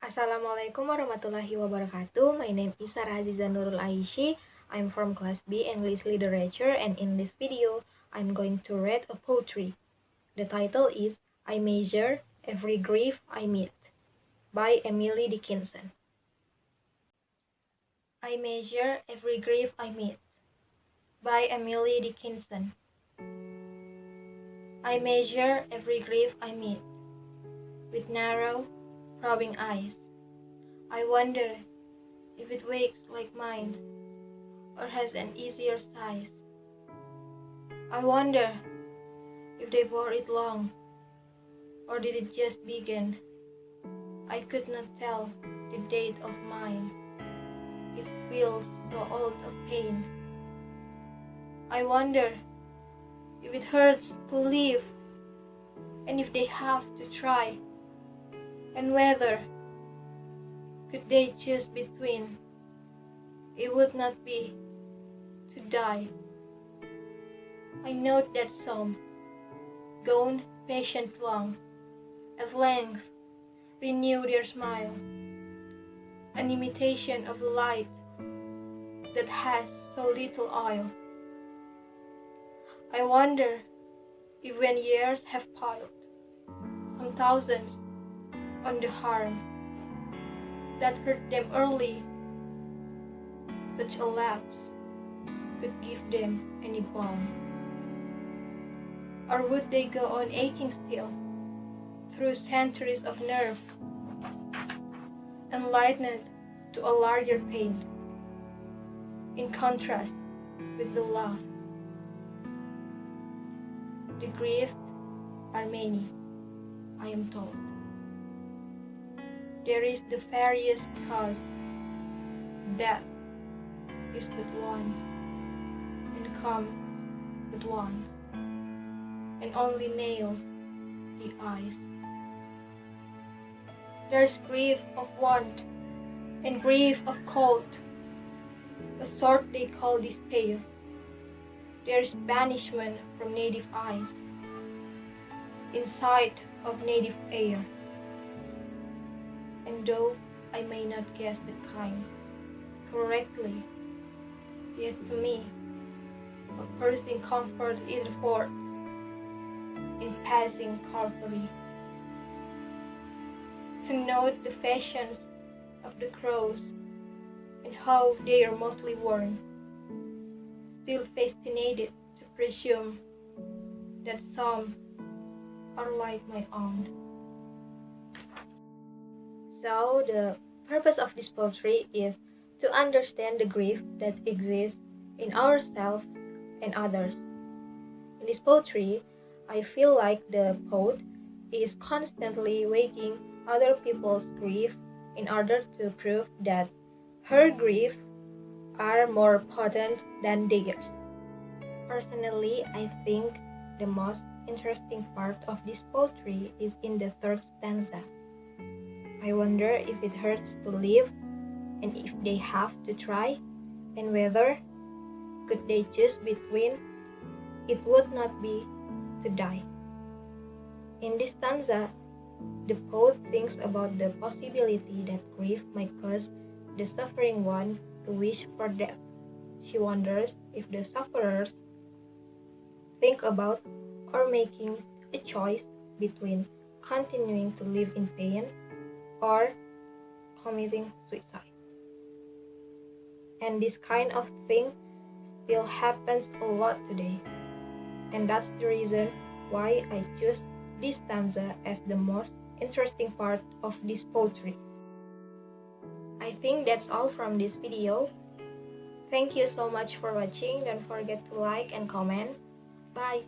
Assalamualaikum warahmatullahi wabarakatuh. My name is Azizah Nurul Aisy. I'm from class B English Literature, and in this video, I'm going to read a poetry. The title is I Measure Every Grief I Meet by Emily Dickinson. I Measure Every Grief I Meet by Emily Dickinson. I measure every grief I meet with narrow, probing eyes. I wonder if it wakes like mine or has an easier size. I wonder if they bore it long or did it just begin. I could not tell the date of mine. It feels so old of pain. I wonder if it hurts to live and if they have to try, and whether could they choose between it would not be to die. I note that some, gone patient long, at length renew their smile, an imitation of light that has so little oil. I wonder if when years have piled some thousands on the harm that hurt them early, such a lapse could give them any balm. Or would they go on aching still through centuries of nerve, enlightened to a larger pain, in contrast with the love? The griefs are many, I am told. There is the various cause, death is but one, and comes but once, and only nails the eyes. There's grief of want, and grief of cold, a sort they call despair. There's banishment from native eyes, in sight of native air. And though I may not guess the kind correctly, yet to me, a piercing comfort it affords in passing Calvary. To note the fashions of the crows and how they are mostly worn, still fascinated to presume that some are like my own. So the purpose of this poetry is to understand the grief that exists in ourselves and others. In this poetry, I feel like the poet is constantly waking other people's grief in order to prove that her grief are more potent than theirs. Personally, I think the most interesting part of this poetry is in the third stanza. I wonder if it hurts to live, and if they have to try, and whether could they choose between it would not be to die. In this stanza, the poet thinks about the possibility that grief might cause the suffering one to wish for death. She wonders if the sufferers think about or making a choice between continuing to live in pain or committing suicide. And this kind of thing still happens a lot today. And that's the reason why I choose this stanza as the most interesting part of this poetry. I think that's all from this video. Thank you so much for watching. Don't forget to like and comment. Bye.